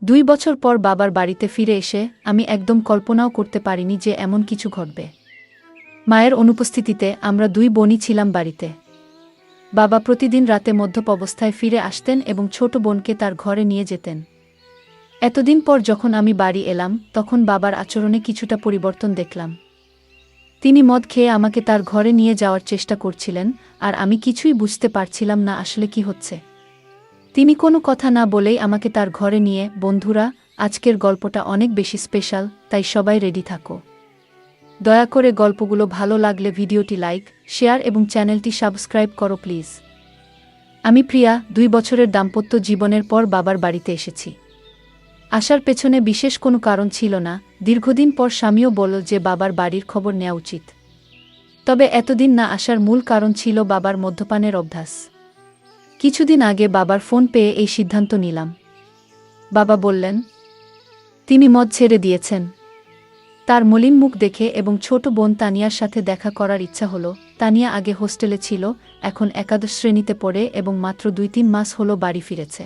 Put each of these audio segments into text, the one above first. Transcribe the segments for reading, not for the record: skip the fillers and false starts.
2 বছর পর বাবার বাড়িতে ফিরে এসে আমি একদম কল্পনাও করতে পারিনি যে এমন কিছু ঘটবে। মায়ের অনুপস্থিতিতে আমরা 2 বোনই ছিলাম বাড়িতে। বাবা প্রতিদিন রাতে মদ্যপ অবস্থায় ফিরে আসতেন এবং ছোট বোনকে তার ঘরে নিয়ে যেতেন। এতদিন পর যখন আমি বাড়ি এলাম তখন বাবার আচরণে কিছুটা পরিবর্তন দেখলাম। তিনি মদ খেয়ে আমাকে তার ঘরে নিয়ে যাওয়ার চেষ্টা করছিলেন, আর আমি কিছুই বুঝতে পারছিলাম না আসলে কি হচ্ছে। তিনি কোনো কথা না বলেই আমাকে তার ঘরে নিয়ে। বন্ধুরা, আজকের গল্পটা অনেক বেশি স্পেশাল, তাই সবাই রেডি থাকো। দয়া করে গল্পগুলো ভালো লাগলে ভিডিওটি লাইক, শেয়ার এবং চ্যানেলটি সাবস্ক্রাইব করো প্লিজ। আমি প্রিয়া, 2 বছরের দাম্পত্য জীবনের পর বাবার বাড়িতে এসেছি। আসার পেছনে বিশেষ কোনো কারণ ছিল না। দীর্ঘদিন পর স্বামীও বলল যে বাবার বাড়ির খবর নেওয়া উচিত। তবে এতদিন না আসার মূল কারণ ছিল বাবার মদ্যপানের অভ্যাস। কিছুদিন আগে বাবার ফোন পেয়ে এই সিদ্ধান্ত নিলাম। বাবা বললেন তিনি মদ ছেড়ে দিয়েছেন। তার মলিন মুখ দেখে এবং ছোট বোন তানিয়ার সাথে দেখা করার ইচ্ছা হলো। তানিয়া আগে হোস্টেলে ছিল, এখন একাদশ শ্রেণীতে পড়ে এবং মাত্র 2-3 মাস হলো বাড়ি ফিরেছে।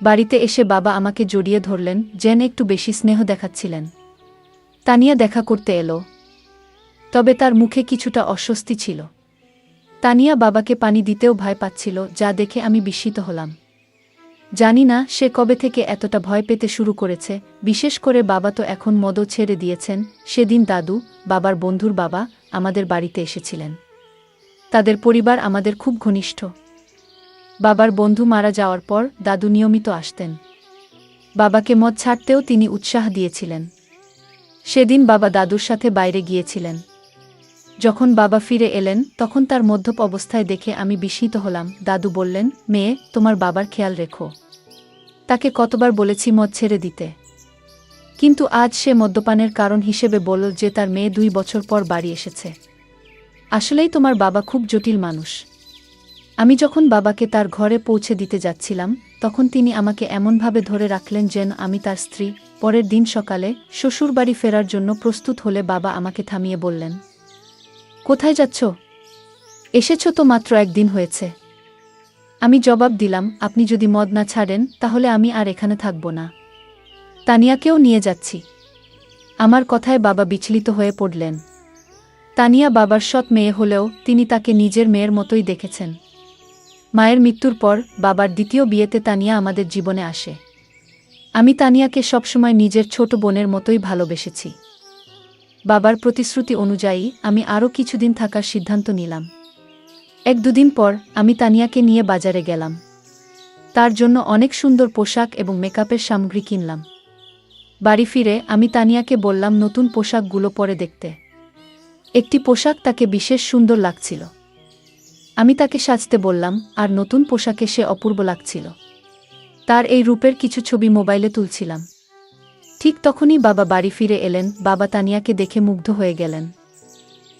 বাড়িতে এসে বাবা আমাকে জড়িয়ে ধরলেন, যেন একটু বেশি স্নেহ দেখাচ্ছিলেন। তানিয়া দেখা করতে এলো, তবে তার মুখে কিছুটা অস্বস্তি ছিল। তানিয়া বাবাকে পানি দিতেও ভয় পাচ্ছিল, যা দেখে আমি বিস্মিত হলাম। জানি না সে কবে থেকে এতটা ভয় পেতে শুরু করেছে। বিশেষ করে বাবা তো এখন মদও ছেড়ে দিয়েছেন। সেদিন দাদু, বাবার বন্ধুর বাবা, আমাদের বাড়িতে এসেছিলেন। তাদের পরিবার আমাদের খুব ঘনিষ্ঠ। বাবার বন্ধু মারা যাওয়ার পর দাদু নিয়মিত আসতেন। বাবাকে মদ ছাড়তেও তিনি উৎসাহ দিয়েছিলেন। সেদিন বাবা দাদুর সাথে বাইরে গিয়েছিলেন। যখন বাবা ফিরে এলেন তখন তার মদ্যপ অবস্থায় দেখে আমি বিস্মিত হলাম। দাদু বললেন, মেয়ে, তোমার বাবার খেয়াল রেখো। তাকে কতবার বলেছি মদ ছেড়ে দিতে, কিন্তু আজ সে মদ্যপানের কারণ হিসেবে বলল যে তার মেয়ে 2 বছর পর বাড়ি এসেছে। আসলেই তোমার বাবা খুব জটিল মানুষ। আমি যখন বাবাকে তার ঘরে পৌঁছে দিতে যাচ্ছিলাম তখন তিনি আমাকে এমনভাবে ধরে রাখলেন যেন আমি তার স্ত্রী। পরের দিন সকালে শ্বশুরবাড়ি ফেরার জন্য প্রস্তুত হলে বাবা আমাকে থামিয়ে বললেন, কোথায় যাচ্ছ? এসেছ তো মাত্র 1 দিন হয়েছে। আমি জবাব দিলাম, আপনি যদি মদ না ছাড়েন তাহলে আমি আর এখানে থাকব না। তানিয়াকেও নিয়ে যাচ্ছি। আমার কথায় বাবা বিচলিত হয়ে পড়লেন। তানিয়া বাবার সৎ মেয়ে হলেও তিনি তাকে নিজের মেয়ের মতোই দেখেছেন। মায়ের মৃত্যুর পর বাবার দ্বিতীয় বিয়েতে তানিয়া আমাদের জীবনে আসে। আমি তানিয়াকে সবসময় নিজের ছোট বোনের মতোই ভালোবেসেছি। বাবার প্রতিশ্রুতি অনুযায়ী আমি আরও কিছুদিন থাকার সিদ্ধান্ত নিলাম। 1-2 দিন পর আমি তানিয়াকে নিয়ে বাজারে গেলাম। তার জন্য অনেক সুন্দর পোশাক এবং মেকআপের সামগ্রী কিনলাম। বাড়ি ফিরে আমি তানিয়াকে বললাম নতুন পোশাকগুলো পরে দেখতে। একটি পোশাক তাকে বিশেষ সুন্দর লাগছিল। আমি তাকে সাজতে বললাম, আর নতুন পোশাকে সে অপূর্ব লাগছিল। তার এই রূপের কিছু ছবি মোবাইলে তুলছিলাম। ঠিক তখনই বাবা বাড়ি ফিরে এলেন। বাবা তানিয়াকে দেখে মুগ্ধ হয়ে গেলেন।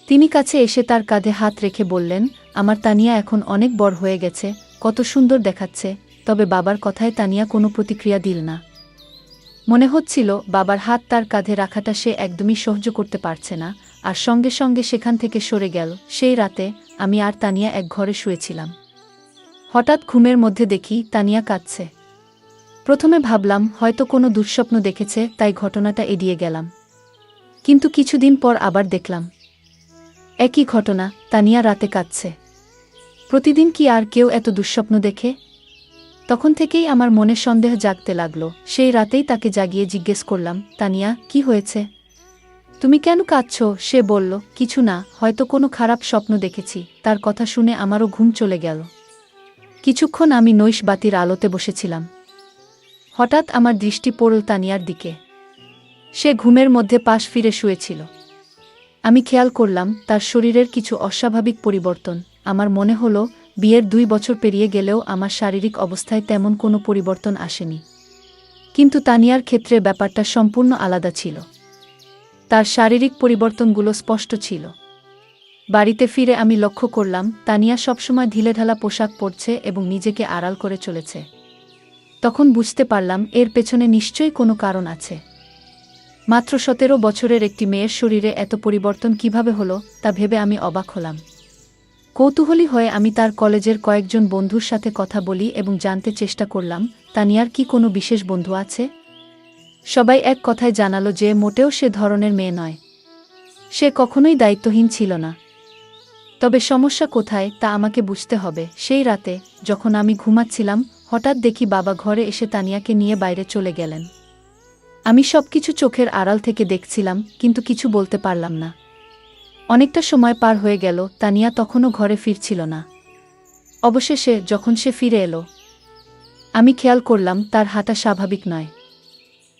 তিনি কাছে এসে তার কাঁধে হাত রেখে বললেন, আমার তানিয়া এখন অনেক বড় হয়ে গেছে, কত সুন্দর দেখাচ্ছে। তবে বাবার কথায় তানিয়া কোনো প্রতিক্রিয়া দিল না। মনে হচ্ছিল বাবার হাত তার কাঁধে রাখাটা সে একদমই সহ্য করতে পারছে না, আর সঙ্গে সঙ্গে সেখান থেকে সরে গেল। সেই রাতে আমি আর তানিয়া এক ঘরে শুয়েছিলাম। হঠাৎ ঘুমের মধ্যে দেখি তানিয়া কাঁদছে। প্রথমে ভাবলাম হয়তো কোনো দুঃস্বপ্ন দেখেছে, তাই ঘটনাটা এড়িয়ে গেলাম। কিন্তু কিছুদিন পর আবার দেখলাম একই ঘটনা, তানিয়া রাতে কাঁদছে। প্রতিদিন কি আর কেউ এত দুঃস্বপ্ন দেখে? তখন থেকেই আমার মনে সন্দেহ জাগতে লাগলো। সেই রাতেই তাকে জাগিয়ে জিজ্ঞেস করলাম, তানিয়া, কি হয়েছে? তুমি কেন কাঁদছো? সে বলল, কিছু না, হয়তো কোনো খারাপ স্বপ্ন দেখেছি। তার কথা শুনে আমারও ঘুম চলে গেল। কিছুক্ষণ আমি নৈশ বাতির আলোতে বসেছিলাম। হঠাৎ আমার দৃষ্টি পড়ল তানিয়ার দিকে। সে ঘুমের মধ্যে পাশ ফিরে শুয়েছিল। আমি খেয়াল করলাম তার শরীরের কিছু অস্বাভাবিক পরিবর্তন। আমার মনে হলো বিয়ের 2 বছর পেরিয়ে গেলেও আমার শারীরিক অবস্থায় তেমন কোনো পরিবর্তন আসেনি। কিন্তু তানিয়ার ক্ষেত্রে ব্যাপারটা সম্পূর্ণ আলাদা ছিল। তার শারীরিক পরিবর্তনগুলো স্পষ্ট ছিল। বাড়িতে ফিরে আমি লক্ষ্য করলাম তানিয়া সবসময় ঢিলেঢালা পোশাক পরছে এবং নিজেকে আড়াল করে চলেছে। তখন বুঝতে পারলাম এর পেছনে নিশ্চয়ই কোনো কারণ আছে। মাত্র 17 বছরের একটি মেয়ের শরীরে এত পরিবর্তন কিভাবে হলো তা ভেবে আমি অবাক হলাম। কৌতূহলী হয়ে আমি তার কলেজের কয়েকজন বন্ধুর সাথে কথা বলি এবং জানতে চেষ্টা করলাম তানিয়ার কি কোনো বিশেষ বন্ধু আছে। সবাই এক কথায় জানালো যে মোটেও সে ধরনের মেয়ে নয়। সে কখনোই দায়িত্বহীন ছিল না। তবে সমস্যা কোথায় তা আমাকে বুঝতে হবে। সেই রাতে যখন আমি ঘুমাচ্ছিলাম, হঠাৎ দেখি বাবা ঘরে এসে তানিয়াকে নিয়ে বাইরে চলে গেলেন। আমি সবকিছু চোখের আড়াল থেকে দেখছিলাম, কিন্তু কিছু বলতে পারলাম না। অনেকটা সময় পার হয়ে গেল, তানিয়া তখনও ঘরে ফিরছিল না। অবশেষে যখন সে ফিরে এলো, আমি খেয়াল করলাম তার হাঁটা স্বাভাবিক নয়।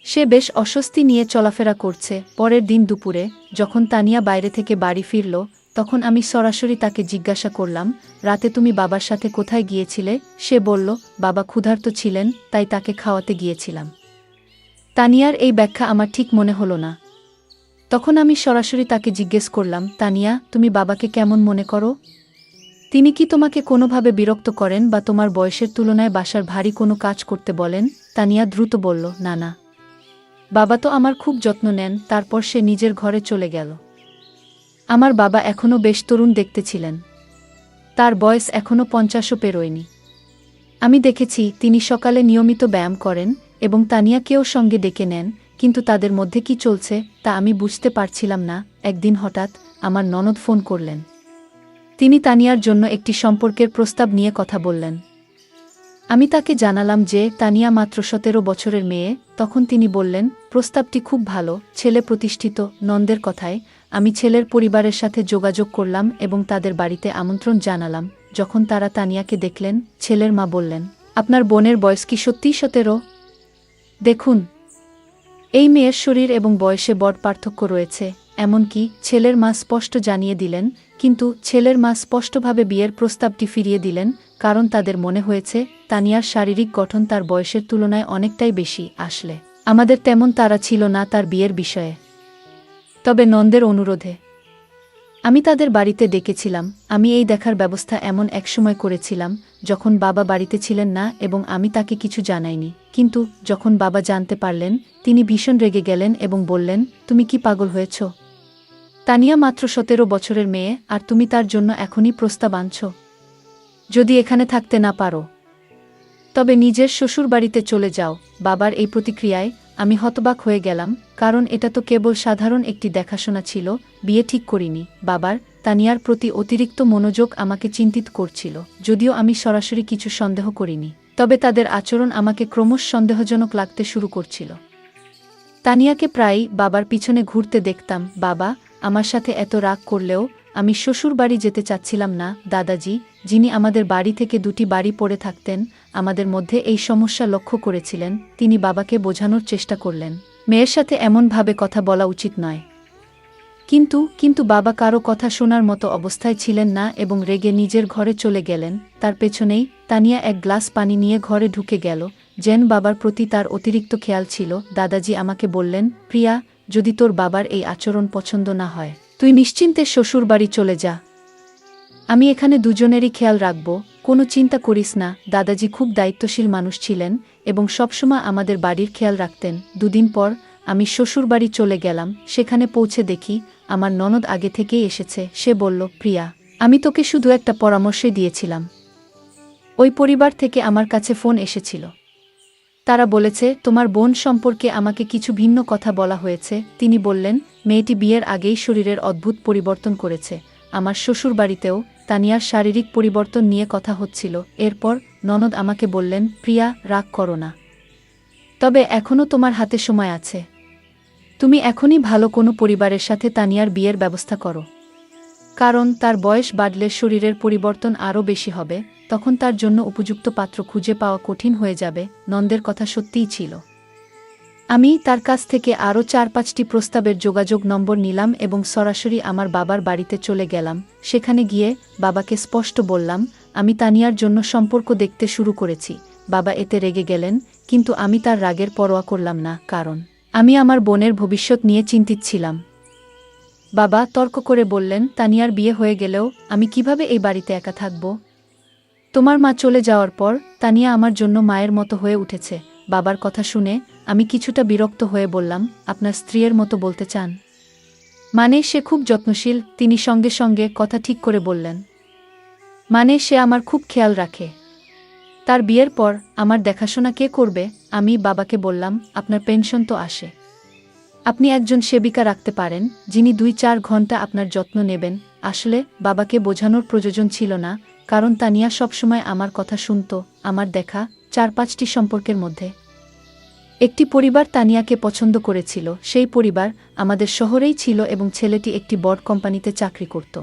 সে বেশ অস্বস্তি নিয়ে চলাফেরা করছে। পরের দিন দুপুরে যখন তানিয়া বাইরে থেকে বাড়ি ফিরল, তখন আমি সরাসরি তাকে জিজ্ঞাসা করলাম, রাতে তুমি বাবার সাথে কোথায় গিয়েছিলে? সে বলল, বাবা ক্ষুধার্ত ছিলেন, তাই তাকে খাওয়াতে গিয়েছিলাম। তানিয়ার এই ব্যাখ্যা আমার ঠিক মনে হলো না। তখন আমি সরাসরি তাকে জিজ্ঞেস করলাম, তানিয়া, তুমি বাবাকে কেমন মনে করো? তিনি কি তোমাকে কোনোভাবে বিরক্ত করেন বা তোমার বয়সের তুলনায় বাসার ভারী কোনো কাজ করতে বলেন? তানিয়া দ্রুত বলল, না না, বাবা তো আমার খুব যত্ন নেন। তারপর সে নিজের ঘরে চলে গেল। আমার বাবা এখনও বেশ তরুণ দেখতে ছিলেন। তার বয়স এখনও 50ও পেরোয়নি। আমি দেখেছি তিনি সকালে নিয়মিত ব্যায়াম করেন এবং তানিয়াকেও সঙ্গে ডেকে নেন, কিন্তু তাদের মধ্যে কি চলছে তা আমি বুঝতে পারছিলাম না। একদিন হঠাৎ আমার ননদ ফোন করলেন। তিনি তানিয়ার জন্য একটি সম্পর্কের প্রস্তাব নিয়ে কথা বললেন। আমি তাকে জানালাম যে তানিয়া মাত্র 17 বছরের মেয়ে। তখন তিনি বললেন, প্রস্তাবটি খুব ভালো, ছেলে প্রতিষ্ঠিত। নন্দের কথায় আমি ছেলের পরিবারের সাথে যোগাযোগ করলাম এবং তাদের বাড়িতে আমন্ত্রণ জানালাম। যখন তারা তানিয়াকে দেখলেন, ছেলের মা বললেন, আপনার বোনের বয়স কি সত্যিই 17? দেখুন, এই মেয়ের শরীর এবং বয়সে বড় পার্থক্য রয়েছে। এমনকি ছেলের মা স্পষ্ট জানিয়ে দিলেন, কিন্তু ছেলের মা স্পষ্টভাবে বিয়ের প্রস্তাবটি ফিরিয়ে দিলেন, কারণ তাদের মনে হয়েছে তানিয়ার শারীরিক গঠন তার বয়সের তুলনায় অনেকটাই বেশি। আসলে আমাদের তেমন তাড়া ছিল না তার বিয়ের বিষয়ে। তবে নন্দের অনুরোধে আমি তাদের বাড়িতে ডেকেছিলাম। আমি এই দেখার ব্যবস্থা এমন এক সময় করেছিলাম যখন বাবা বাড়িতে ছিলেন না এবং আমি তাকে কিছু জানাইনি। কিন্তু যখন বাবা জানতে পারলেন, তিনি ভীষণ রেগে গেলেন এবং বললেন, তুমি কি পাগল হয়েছ? তানিয়া মাত্র 17 বছরের মেয়ে, আর তুমি তার জন্য এখনই প্রস্তাব আনছ? যদি এখানে থাকতে না পারো, তবে নিজের শ্বশুরবাড়িতে চলে যাও। বাবার এই প্রতিক্রিয়ায় আমি হতবাক হয়ে গেলাম, কারণ এটা তো কেবল সাধারণ একটি দেখাশোনা ছিল, বিয়ে ঠিক করিনি। বাবার তানিয়ার প্রতি অতিরিক্ত মনোযোগ আমাকে চিন্তিত করছিল। যদিও আমি সরাসরি কিছু সন্দেহ করিনি, তবে তাদের আচরণ আমাকে ক্রমশ সন্দেহজনক লাগতে শুরু করছিল। তানিয়াকে প্রায়ই বাবার পিছনে ঘুরতে দেখতাম। বাবা আমার সাথে এত রাগ করলেও আমি শ্বশুর বাড়ি যেতে চাচ্ছিলাম না। দাদাজি, যিনি আমাদের বাড়ি থেকে 2টি বাড়ি পড়ে থাকতেন, আমাদের মধ্যে এই সমস্যা লক্ষ্য করেছিলেন। তিনি বাবাকে বোঝানোর চেষ্টা করলেন, মেয়ের সাথে এমনভাবে কথা বলা উচিত নয়। কিন্তু বাবা কারো কথা শোনার মতো অবস্থায় ছিলেন না এবং রেগে নিজের ঘরে চলে গেলেন। তার পেছনেই তানিয়া এক গ্লাস পানি নিয়ে ঘরে ঢুকে গেল, যেন বাবার প্রতি তার অতিরিক্ত খেয়াল ছিল। দাদাজি আমাকে বললেন, প্রিয়া, যদি তোর বাবার এই আচরণ পছন্দ না হয়, তুই নিশ্চিন্তে শ্বশুর বাড়ি চলে যা। আমি এখানে দুজনেরই খেয়াল রাখব, কোনো চিন্তা করিস না। দাদাজি খুব দায়িত্বশীল মানুষ ছিলেন এবং সবসময় আমাদের বাড়ির খেয়াল রাখতেন। 2 দিন পর আমি শ্বশুরবাড়ি চলে গেলাম। সেখানে পৌঁছে দেখি আমার ননদ আগে থেকেই এসেছে। সে বলল, প্রিয়া, আমি তোকে শুধু একটা পরামর্শই দিয়েছিলাম। ওই পরিবার থেকে আমার কাছে ফোন এসেছিল। তারা বলেছে তোমার বোন সম্পর্কে আমাকে কিছু ভিন্ন কথা বলা হয়েছে। তিনি বললেন, মেয়েটি বিয়ের আগেই শরীরের অদ্ভুত পরিবর্তন করেছে। আমার শ্বশুরবাড়িতেও তানিয়ার শারীরিক পরিবর্তন নিয়ে কথা হচ্ছিল। এরপর ননদ আমাকে বললেন, প্রিয়া, রাগ করো না, তবে এখনও তোমার হাতে সময় আছে। তুমি এখনই ভালো কোনো পরিবারের সাথে তানিয়ার বিয়ের ব্যবস্থা করো, কারণ তার বয়স বাড়লে শরীরের পরিবর্তন আরও বেশি হবে। তখন তার জন্য উপযুক্ত পাত্র খুঁজে পাওয়া কঠিন হয়ে যাবে। নন্দের কথা সত্যিই ছিল। আমি তার কাছ থেকে আরও 4-5টি প্রস্তাবের যোগাযোগ নম্বর নিলাম এবং সরাসরি আমার বাবার বাড়িতে চলে গেলাম। সেখানে গিয়ে বাবাকে স্পষ্ট বললাম, আমি তানিয়ার জন্য সম্পর্ক দেখতে শুরু করেছি। বাবা এতে রেগে গেলেন, কিন্তু আমি তার রাগের পরোয়া করলাম না, কারণ আমি আমার বোনের ভবিষ্যৎ নিয়ে চিন্তিত ছিলাম। বাবা তর্ক করে বললেন, তানিয়ার বিয়ে হয়ে গেলেও আমি কিভাবে এই বাড়িতে একা থাকব? তোমার মা চলে যাওয়ার পর তানিয়া আমার জন্য মায়ের মতো হয়ে উঠেছে। বাবার কথা শুনে আমি কিছুটা বিরক্ত হয়ে বললাম, আপনার স্ত্রীর মতো বলতে চান? মানে সে খুব যত্নশীল। তিনি সঙ্গে সঙ্গে কথা ঠিক করে বললেন, মানে সে আমার খুব খেয়াল রাখে। তার বিয়ের পর আমার দেখাশোনা কে করবে? আমি বাবাকে বললাম, আপনার পেনশন তো আসে, আপনি একজন সেবিকা রাখতে পারেন যিনি 2-4 ঘন্টা আপনার যত্ন নেবেন। আসলে বাবাকে বোঝানোর প্রয়োজন ছিল না, কারণ তানিয়া সবসময় আমার কথা শুনত। আমার দেখা 4-5টি সম্পর্কের মধ্যে একটি পরিবার তানিয়াকে পছন্দ করেছিল। সেই পরিবার আমাদের শহরেই ছিল এবং ছেলেটি একটি বড় কোম্পানিতে চাকরি করত।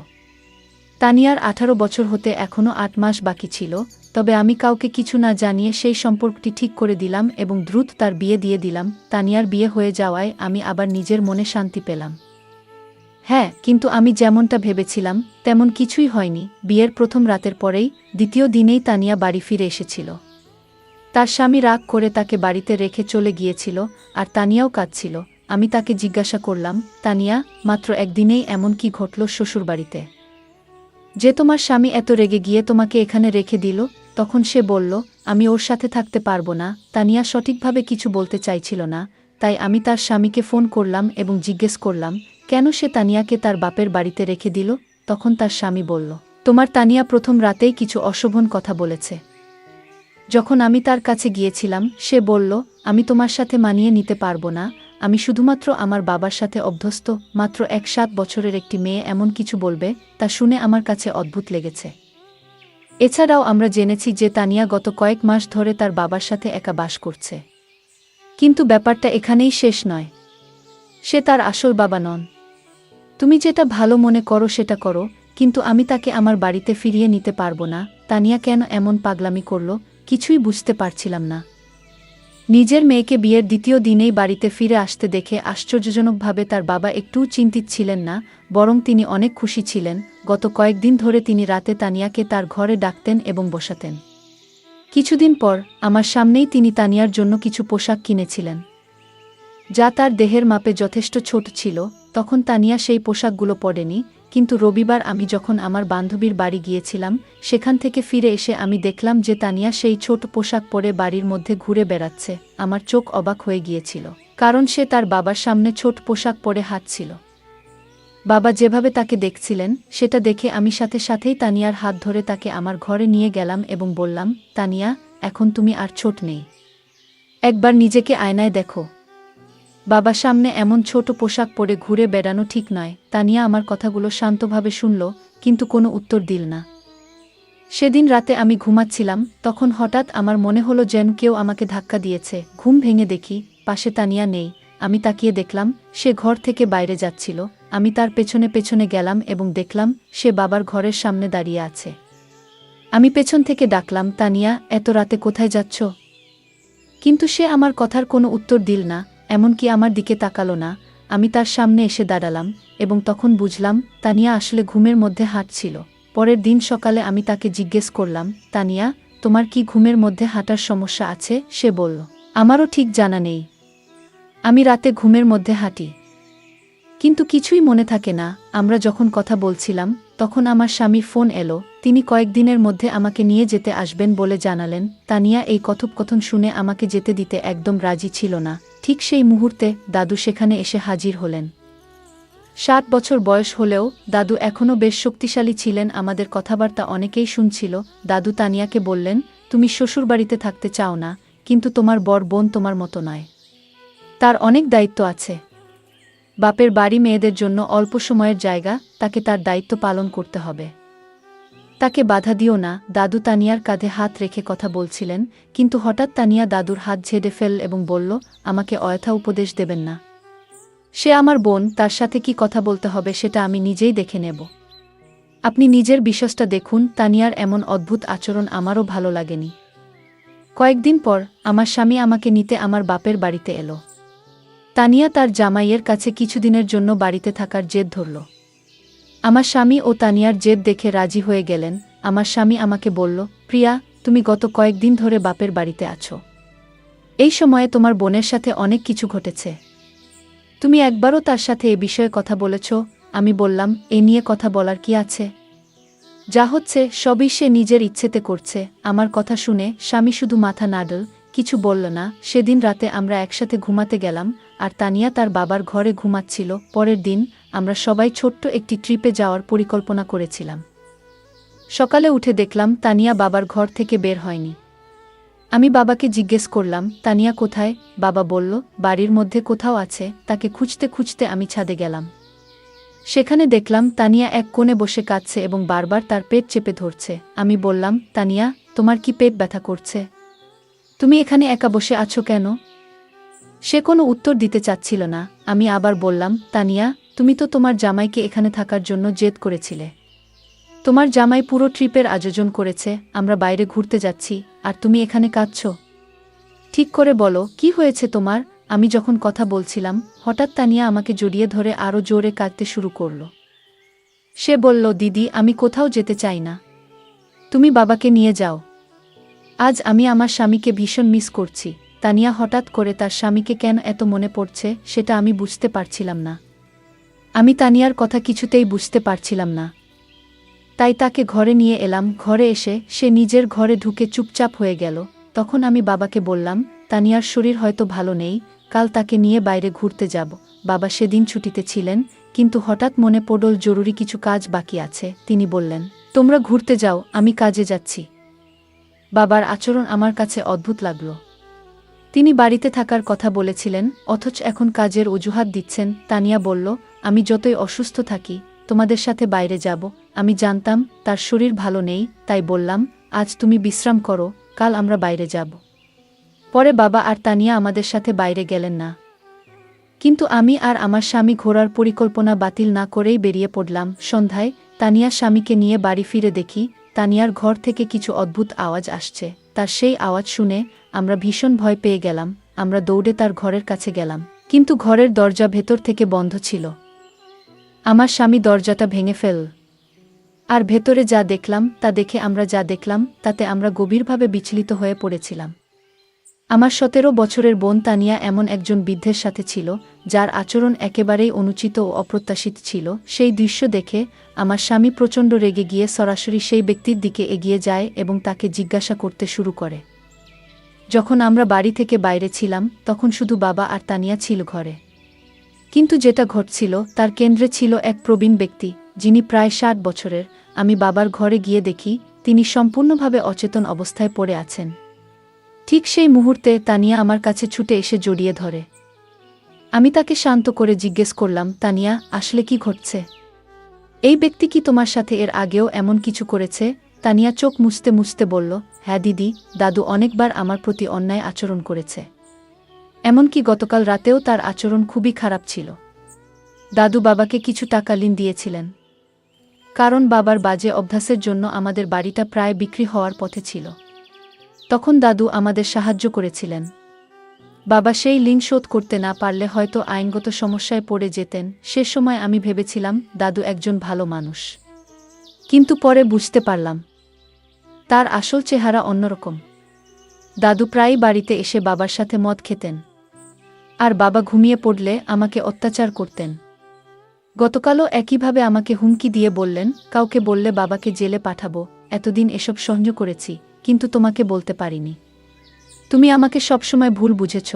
তানিয়ার 18 বছর হতে এখনও 8 মাস বাকি ছিল, তবে আমি কাউকে কিছু না জানিয়ে সেই সম্পর্কটি ঠিক করে দিলাম এবং দ্রুত তার বিয়ে দিয়ে দিলাম। তানিয়ার বিয়ে হয়ে যাওয়ায় আমি আবার নিজের মনে শান্তি পেলাম। হ্যাঁ, কিন্তু আমি যেমনটা ভেবেছিলাম তেমন কিছুই হয়নি। বিয়ের প্রথম রাতের পরেই দ্বিতীয় দিনেই তানিয়া বাড়ি ফিরে এসেছিল। তার স্বামী রাগ করে তাকে বাড়িতে রেখে চলে গিয়েছিল, আর তানিয়াও কাঁদছিল। আমি তাকে জিজ্ঞাসা করলাম, তানিয়া, মাত্র একদিনেই এমন কি ঘটল শ্বশুরবাড়িতে যে তোমার স্বামী এত রেগে গিয়ে তোমাকে এখানে রেখে দিল? তখন সে বলল, আমি ওর সাথে থাকতে পারবো না। তানিয়া সঠিকভাবে কিছু বলতে চাইছিল না, তাই আমি তার স্বামীকে ফোন করলাম এবং জিজ্ঞেস করলাম কেন সে তানিয়াকে তার বাপের বাড়িতে রেখে দিল। তখন তার স্বামী বলল, তোমার তানিয়া প্রথম রাতেই কিছু অশোভন কথা বলেছে। যখন আমি তার কাছে গিয়েছিলাম সে বলল, আমি তোমার সাথে মানিয়ে নিতে পারবো না, আমি শুধুমাত্র আমার বাবার সাথে অভ্যস্ত। মাত্র 7 বছরের একটি মেয়ে এমন কিছু বলবে, তা শুনে আমার কাছে অদ্ভুত লেগেছে। এছাড়াও আমরা জেনেছি যে তানিয়া গত কয়েক মাস ধরে তার বাবার সাথে একা বাস করছে। কিন্তু ব্যাপারটা এখানেই শেষ নয়। সে তার আসল বাবা নন। তুমি যেটা ভালো মনে করো সেটা করো, কিন্তু আমি তাকে আমার বাড়িতে ফিরিয়ে নিতে পারবো না। তানিয়া কেন এমন পাগলামি করল কিছুই বুঝতে পারছিলাম না। নিজের মেয়েকে বিয়ের দ্বিতীয় দিনেই বাড়িতে ফিরে আসতে দেখে আশ্চর্যজনকভাবে তার বাবা একটুও চিন্তিত ছিলেন না, বরং তিনি অনেক খুশি ছিলেন। গত কয়েকদিন ধরে তিনি রাতে তানিয়াকে তার ঘরে ডাকতেন এবং বসাতেন। কিছুদিন পর আমার সামনেই তিনি তানিয়ার জন্য কিছু পোশাক কিনেছিলেন, যা তার দেহের মাপে যথেষ্ট ছোট ছিল। তখন তানিয়া সেই পোশাকগুলো পরেনি, কিন্তু রবিবার আমি যখন আমার বান্ধবীর বাড়ি গিয়েছিলাম সেখান থেকে ফিরে এসে আমি দেখলাম যে তানিয়া সেই ছোট পোশাক পরে বাড়ির মধ্যে ঘুরে বেড়াচ্ছে। আমার চোখ অবাক হয়ে গিয়েছিল, কারণ সে তার বাবার সামনে ছোট পোশাক পরে হাঁটছিল। বাবা যেভাবে তাকে দেখছিলেন সেটা দেখে আমি সাথে সাথেই তানিয়ার হাত ধরে তাকে আমার ঘরে নিয়ে গেলাম এবং বললাম, তানিয়া, এখন তুমি আর ছোট নেই, একবার নিজেকে আয়নায় দেখো। বাবার সামনে এমন ছোট পোশাক পরে ঘুরে বেড়ানো ঠিক নয়। তানিয়া আমার কথাগুলো শান্তভাবে শুনল, কিন্তু কোনো উত্তর দিল না। সেদিন রাতে আমি ঘুমাচ্ছিলাম, তখন হঠাৎ আমার মনে হলো যেন কেউ আমাকে ধাক্কা দিয়েছে। ঘুম ভেঙে দেখি পাশে তানিয়া নেই। আমি তাকিয়ে দেখলাম সে ঘর থেকে বাইরে যাচ্ছিল। আমি তার পেছনে পেছনে গেলাম এবং দেখলাম সে বাবার ঘরের সামনে দাঁড়িয়ে আছে। আমি পেছন থেকে ডাকলাম, তানিয়া, এত রাতে কোথায় যাচ্ছ? কিন্তু সে আমার কথার কোনো উত্তর দিল না, এমনকি আমার দিকে তাকালো না। আমি তার সামনে এসে দাঁড়ালাম এবং তখন বুঝলাম তানিয়া আসলে ঘুমের মধ্যে হাঁটছিল। পরের দিন সকালে আমি তাকে জিজ্ঞেস করলাম, তানিয়া, তোমার কি ঘুমের মধ্যে হাঁটার সমস্যা আছে? সে বলল, আমারও ঠিক জানা নেই, আমি রাতে ঘুমের মধ্যে হাঁটি, কিন্তু কিছুই মনে থাকে না। আমরা যখন কথা বলছিলাম তখন আমার স্বামীর ফোন এলো। তিনি কয়েকদিনের মধ্যে আমাকে নিয়ে যেতে আসবেন বলে জানালেন। তানিয়া এই কথোপকথন শুনে আমাকে যেতে দিতে একদম রাজি ছিল না। ঠিক সেই মুহূর্তে দাদু সেখানে এসে হাজির হলেন। 7 বছর বয়স হলেও দাদু এখনও বেশ শক্তিশালী ছিলেন। আমাদের কথাবার্তা অনেকেই শুনছিল। দাদু তানিয়াকে বললেন, তুমি শ্বশুরবাড়িতে থাকতে চাও না, কিন্তু তোমার বড় বোন তোমার মতো নয়, তার অনেক দায়িত্ব আছে। বাপের বাড়ি মেয়েদের জন্য অল্প সময়ের জায়গা, তাকে তার দায়িত্ব পালন করতে হবে, তাকে বাধা দিও না। দাদু তানিয়ার কাঁধে হাত রেখে কথা বলছিলেন, কিন্তু হঠাৎ তানিয়া দাদুর হাত ঝেড়ে ফেল এবং বলল, আমাকে অযথা উপদেশ দেবেন না, সে আমার বোন, তার সাথে কি কথা বলতে হবে সেটা আমি নিজেই দেখে নেব। আপনি নিজের বিশ্বাসটা দেখুন। তানিয়ার এমন অদ্ভুত আচরণ আমারও ভালো লাগেনি। কয়েকদিন পর আমার স্বামী আমাকে নিতে আমার বাপের বাড়িতে এলো। তানিয়া তার জামাইয়ের কাছে কিছুদিনের জন্য বাড়িতে থাকার জেদ ধরল। আমার স্বামী ও তানিয়ার জেদ দেখে রাজি হয়ে গেলেন। আমার স্বামী আমাকে বলল, প্রিয়া, তুমি গত কয়েকদিন ধরে বাপের বাড়িতে আছো। এই সময়ে তোমার বোনের সাথে অনেক কিছু ঘটেছে। তুমি একবারও তার সাথে এ বিষয়ে কথা বলেছ? আমি বললাম, এ নিয়ে কথা বলার কি আছে? যা হচ্ছে সবই সে নিজের ইচ্ছেতে করছে। আমার কথা শুনে স্বামী শুধু মাথা নাড়ল, কিছু বলল না। সেদিন রাতে আমরা একসাথে ঘুমাতে গেলাম, আর তানিয়া তার বাবার ঘরে ঘুমাচ্ছিল। পরের দিন আমরা সবাই ছোট্ট একটি ট্রিপে যাওয়ার পরিকল্পনা করেছিলাম। সকালে উঠে দেখলাম তানিয়া বাবার ঘর থেকে বের হয়নি। আমি বাবাকে জিজ্ঞেস করলাম, তানিয়া কোথায়? বাবা বলল, বাড়ির মধ্যে কোথাও আছে। তাকে খুঁজতে খুঁজতে আমি ছাদে গেলাম। সেখানে দেখলাম তানিয়া এক কোণে বসে কাঁদছে এবং বারবার তার পেট চেপে ধরছে। আমি বললাম, তানিয়া, তোমার কি পেট ব্যথা করছে? তুমি এখানে একা বসে আছো কেন? সে কোনো উত্তর দিতে চাচ্ছিল না। আমি আবার বললাম, তানিয়া, তুমি তো তোমার জামাইকে এখানে থাকার জন্য জেদ করেছিলে। তোমার জামাই পুরো ট্রিপের আয়োজন করেছে, আমরা বাইরে ঘুরতে যাচ্ছি, আর তুমি এখানে কাঁদছ। ঠিক করে বলো, কি হয়েছে তোমার? আমি যখন কথা বলছিলাম, হঠাৎ তানিয়া আমাকে জড়িয়ে ধরে আরও জোরে কাঁদতে শুরু করল। সে বলল, দিদি, আমি কোথাও যেতে চাই না। তুমি বাবাকে নিয়ে যাও। আজ আমি আমার স্বামীকে ভীষণ মিস করছি। তানিয়া হঠাৎ করে তার স্বামীকে কেন এত মনে পড়ছে সেটা আমি বুঝতে পারছিলাম না। আমি তানিয়ার কথা কিছুতেই বুঝতে পারছিলাম না। তাই তাকে ঘরে নিয়ে এলাম। ঘরে এসে সে নিজের ঘরে ঢুকে চুপচাপ হয়ে গেল। তখন আমি বাবাকে বললাম, তানিয়ার শরীর হয়তো ভালো নেই, কাল তাকে নিয়ে বাইরে ঘুরতে যাব। বাবা সেদিন ছুটিতে ছিলেন, কিন্তু হঠাৎ মনে পড়ল জরুরি কিছু কাজ বাকি আছে। তিনি বললেন, তোমরা ঘুরতে যাও, আমি কাজে যাচ্ছি। বাবার আচরণ আমার কাছে অদ্ভুত লাগল। তিনি বাড়িতে থাকার কথা বলেছিলেন, অথচ এখন কাজের অজুহাত দিচ্ছেন। তানিয়া বলল, আমি যতই অসুস্থ থাকি, তোমাদের সাথে বাইরে যাব। আমি জানতাম তার শরীর ভালো নেই, তাই বললাম, আজ তুমি বিশ্রাম করো, কাল আমরা বাইরে যাব। পরে বাবা আর তানিয়া আমাদের সাথে বাইরে গেলেন না। কিন্তু আমি আর আমার স্বামী ঘোরার পরিকল্পনা বাতিল না করেই বেরিয়ে পড়লাম। সন্ধ্যায় তানিয়া স্বামীকে নিয়ে বাড়ি ফিরে দেখি তানিয়ার ঘর থেকে কিছু অদ্ভুত আওয়াজ আসছে। তার সেই আওয়াজ শুনে আমরা ভীষণ ভয় পেয়ে গেলাম। আমরা দৌড়ে তার ঘরের কাছে গেলাম, কিন্তু ঘরের দরজা ভেতর থেকে বন্ধ ছিল। আমার স্বামী দরজাটা ভেঙে ফেলল, আর ভেতরে যা দেখলাম তা দেখে আমরা যা দেখলাম তাতে আমরা গভীরভাবে বিচলিত হয়ে পড়েছিলাম। আমার 17 বছরের বোন তানিয়া এমন একজন বৃদ্ধের সাথে ছিল, যার আচরণ একেবারেই অনুচিত ও অপ্রত্যাশিত ছিল। সেই দৃশ্য দেখে আমার স্বামী প্রচণ্ড রেগে গিয়ে সরাসরি সেই ব্যক্তির দিকে এগিয়ে যায় এবং তাকে জিজ্ঞাসা করতে শুরু করে। যখন আমরা বাড়ি থেকে বাইরে ছিলাম, তখন শুধু বাবা আর তানিয়া ছিল ঘরে। কিন্তু যেটা ঘটছিল তার কেন্দ্রে ছিল এক প্রবীণ ব্যক্তি, যিনি প্রায় 60 বছরের। আমি বাবার ঘরে গিয়ে দেখি তিনি সম্পূর্ণভাবে অচেতন অবস্থায় পড়ে আছেন। ঠিক সেই মুহূর্তে তানিয়া আমার কাছে ছুটে এসে জড়িয়ে ধরে। আমি তাকে শান্ত করে জিজ্ঞেস করলাম, তানিয়া, আসলে কি ঘটছে? এই ব্যক্তি কি তোমার সাথে এর আগেও এমন কিছু করেছে? তানিয়া চোখ মুছতে মুছতে বলল, হ্যাঁ দিদি, দাদু অনেকবার আমার প্রতি অন্যায় আচরণ করেছে। এমনকি গতকাল রাতেও তার আচরণ খুবই খারাপ ছিল। দাদু বাবাকে কিছু টাকা ঋণ দিয়েছিলেন, কারণ বাবার বাজে অভ্যাসের জন্য আমাদের বাড়িটা প্রায় বিক্রি হওয়ার পথে ছিল। তখন দাদু আমাদের সাহায্য করেছিলেন। বাবা সেই ঋণ শোধ করতে না পারলে হয়তো আইনগত সমস্যায় পড়ে যেতেন। সে সময় আমি ভেবেছিলাম দাদু একজন ভালো মানুষ, কিন্তু পরে বুঝতে পারলাম তার আসল চেহারা অন্যরকম। দাদু প্রায়ই বাড়িতে এসে বাবার সাথে মদ খেতেন, আর বাবা ঘুমিয়ে পড়লে আমাকে অত্যাচার করতেন। গতকালও একইভাবে আমাকে হুমকি দিয়ে বললেন, কাউকে বললে বাবাকে জেলে পাঠাবো। এতদিন এসব সহ্য করেছি, কিন্তু তোমাকে বলতে পারিনি। তুমি আমাকে সবসময় ভুল বুঝেছ,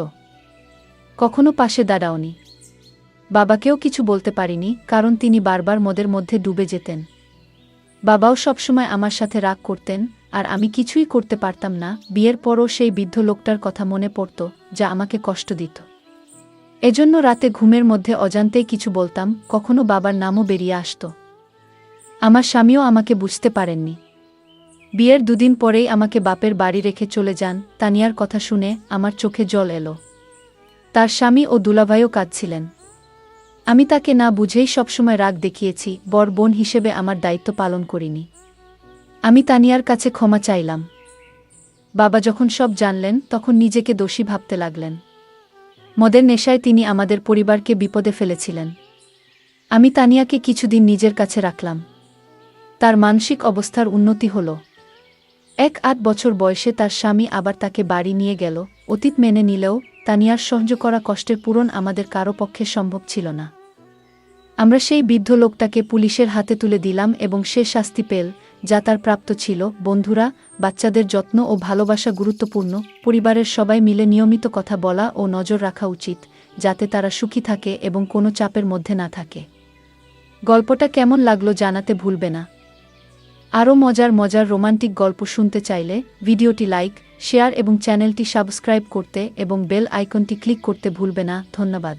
কখনো পাশে দাঁড়াওনি। বাবাকেও কিছু বলতে পারিনি, কারণ তিনি বারবার মদের মধ্যে ডুবে যেতেন। বাবাও সবসময় আমার সাথে রাগ করতেন, আর আমি কিছুই করতে পারতাম না। বিয়ের পরও সেই বৃদ্ধ লোকটার কথা মনে পড়ত, যা আমাকে কষ্ট দিত। এজন্য রাতে ঘুমের মধ্যে অজান্তেই কিছু বলতাম, কখনো বাবার নামও বেরিয়ে আসত। আমার স্বামীও আমাকে বুঝতে পারেননি। বিয়ের দুদিন পরেই আমাকে বাপের বাড়ি রেখে চলে যান। তানিয়ার কথা শুনে আমার চোখে জল এলো। তার স্বামী ও দুলাভাইও কাঁদছিলেন। আমি তাকে না বুঝেই সবসময় রাগ দেখিয়েছি, বড় বোন হিসেবে আমার দায়িত্ব পালন করিনি। আমি তানিয়ার কাছে ক্ষমা চাইলাম। বাবা যখন সব জানলেন, তখন নিজেকে দোষী ভাবতে লাগলেন। মদের নেশায় তিনি আমাদের পরিবারকে বিপদে ফেলেছিলেন। আমি তানিয়াকে কিছুদিন নিজের কাছে রাখলাম। তার মানসিক অবস্থার উন্নতি হল। 1-8 বছর বয়সে তার স্বামী আবার তাকে বাড়ি নিয়ে গেল। অতীত মেনে নিলেও তানিয়ার সহ্য করা কষ্টের পূরণ আমাদের কারো পক্ষে সম্ভব ছিল না। আমরা সেই বৃদ্ধ লোকটাকে পুলিশের হাতে তুলে দিলাম এবং সে শাস্তি পেল, যা তার প্রাপ্ত ছিল। বন্ধুরা, বাচ্চাদের যত্ন ও ভালোবাসা গুরুত্বপূর্ণ। পরিবারের সবাই মিলে নিয়মিত কথা বলা ও নজর রাখা উচিত, যাতে তারা সুখী থাকে এবং কোনো চাপের মধ্যে না থাকে। গল্পটা কেমন লাগলো জানাতে ভুলবে না। আরও মজার মজার রোমান্টিক গল্প শুনতে চাইলে ভিডিওটি লাইক, শেয়ার এবং চ্যানেলটি সাবস্ক্রাইব করতে এবং বেল আইকনটি ক্লিক করতে ভুলবে না। ধন্যবাদ।